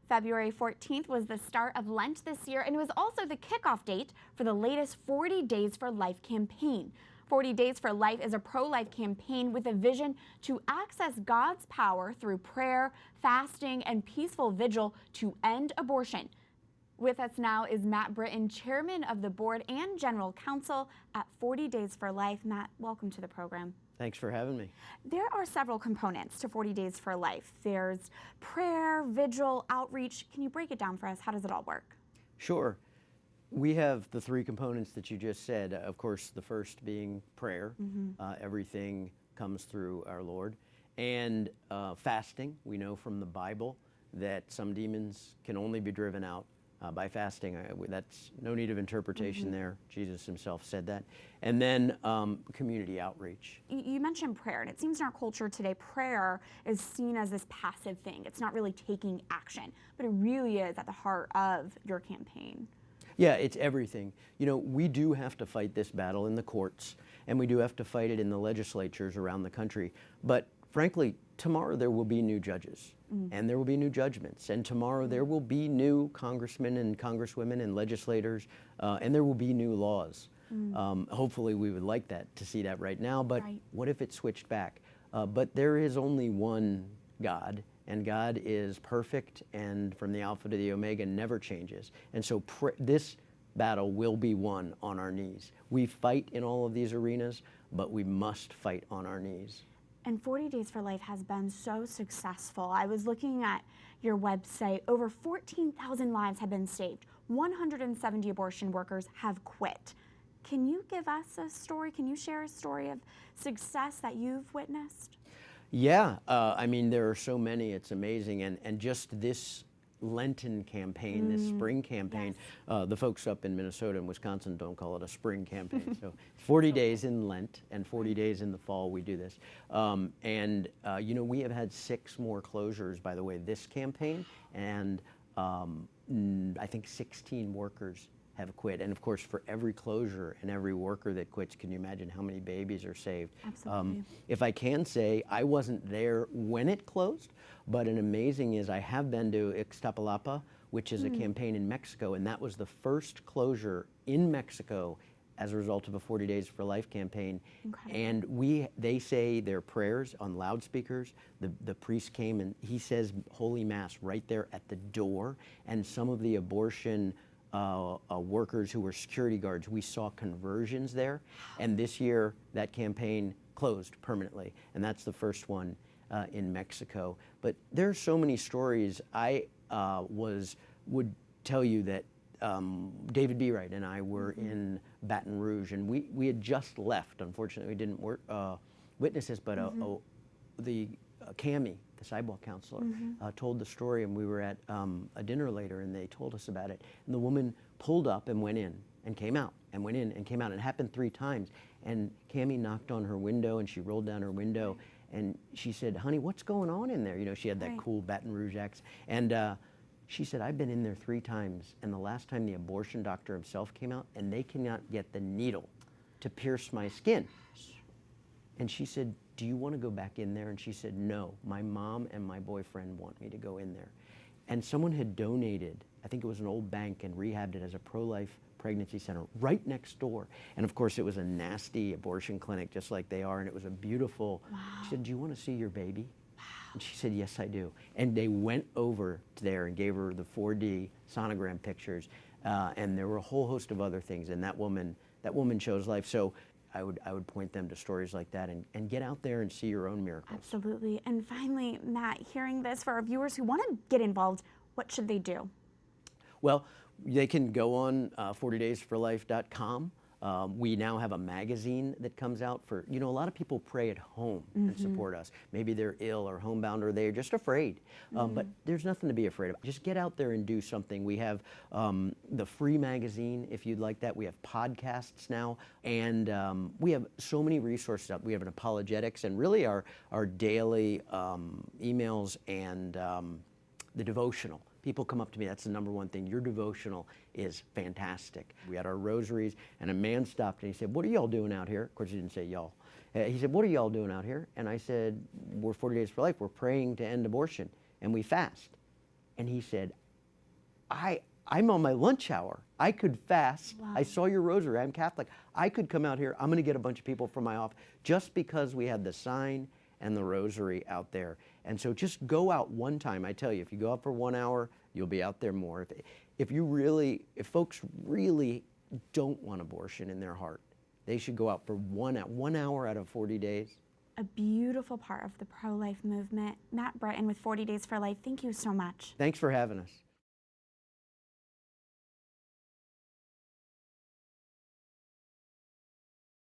February 14th was the start of Lent this year, and it was also the kickoff date for the latest 40 Days for Life campaign. 40 Days for Life is a pro-life campaign with a vision to access God's power through prayer, fasting, and peaceful vigil to end abortion. With us now is Matt Britton, chairman of the board and general counsel at 40 Days for Life. Matt, welcome to the program. Thanks for having me. There are several components to 40 Days for Life. There's prayer, vigil, outreach. Can you break it down for us? How does it all work? Sure. We have the three components that you just said. Of course, the first being prayer. Everything comes through our Lord. And fasting. We know from the Bible that some demons can only be driven out by fasting. That's no need of interpretation there. Jesus himself said that. And then community outreach. You mentioned prayer, and it seems in our culture today, prayer is seen as this passive thing. It's not really taking action, but it really is at the heart of your campaign. Yeah, it's everything. You know, we do have to fight this battle in the courts, and we do have to fight it in the legislatures around the country. But frankly, tomorrow there will be new judges, and there will be new judgments, and tomorrow there will be new congressmen and congresswomen and legislators, and there will be new laws. Hopefully we would like that, to see that right now, but what if it switched back? But there is only one God, and God is perfect, and from the Alpha to the Omega never changes. And so this battle will be won on our knees. We fight in all of these arenas, but we must fight on our knees. And 40 Days for Life has been so successful. I was looking at your website. Over 14,000 lives have been saved. 170 abortion workers have quit. Can you give us a story? Can you share a story of success that you've witnessed? Yeah, I mean, there are so many. It's amazing. And just this Lenten campaign, this spring campaign, the folks up in Minnesota and Wisconsin don't call it a spring campaign. So 40 days in Lent and 40 days in the fall we do this. You know, we have had 6 more closures, by the way, this campaign, and I think 16 workers have quit. And of course, for every closure and every worker that quits, can you imagine how many babies are saved? Absolutely. If I can say, I wasn't there when it closed, but an amazing is I have been to Ixtapalapa, which is a campaign in Mexico, and that was the first closure in Mexico as a result of a 40 Days for Life campaign. Incredible. And they say their prayers on loudspeakers. The priest came and he says Holy Mass right there at the door, and some of the abortion workers who were security guards, we saw conversions there. And this year, that campaign closed permanently. And that's the first one in Mexico. But there are so many stories. I would tell you that David B. Wright and I were in Baton Rouge, and we had just left. Unfortunately, we didn't witness this, but Cammie, the sidewalk counselor, told the story, and we were at a dinner later, and they told us about it. And the woman pulled up and went in and came out and went in and came out. It happened 3 times. And Cammie knocked on her window, and she rolled down her window, and she said, "Honey, what's going on in there?" You know, she had that cool Baton Rouge accent. And she said, "I've been in there 3 times, and the last time the abortion doctor himself came out, and they cannot get the needle to pierce my skin." And she said, "Do you want to go back in there?" And she said, "No, my mom and my boyfriend want me to go in there." And someone had donated, I think it was an old bank, and rehabbed it as a pro-life pregnancy center right next door. And of course, it was a nasty abortion clinic, just like they are, and it was a beautiful. She said, "Do you want to see your baby?" And she said, "Yes, I do." And they went over there and gave her the 4D sonogram pictures, and there were a whole host of other things. And that woman chose life. So I would point them to stories like that, and get out there and see your own miracles. Absolutely. And finally, Matt, hearing this, for our viewers who want to get involved, what should they do? Well, they can go on 40daysforlife.com. We now have a magazine that comes out for, you know, a lot of people pray at home and support us. Maybe they're ill or homebound, or they're just afraid. But there's nothing to be afraid of. Just get out there and do something. We have the free magazine, if you'd like that. We have podcasts now, and we have so many resources up. We have an apologetics, and really our daily emails, and the devotional. People come up to me, that's the number one thing. Your devotional is fantastic. We had our rosaries, and a man stopped and he said, "What are y'all doing out here?" Of course, he didn't say y'all. He said, "What are y'all doing out here?" And I said, "We're 40 Days for Life. We're praying to end abortion, and we fast." And he said, I'm on my lunch hour. I could fast. Wow. I saw your rosary. I'm Catholic. I could come out here. I'm going to get a bunch of people from my office just because we had the sign and the rosary out there. And so just go out one time. I tell you, if you go out for 1 hour, you'll be out there more. If folks really don't want abortion in their heart, they should go out for 1 hour out of 40 days. A beautiful part of the pro-life movement. Matt Britton with 40 Days for Life, thank you so much. Thanks for having us.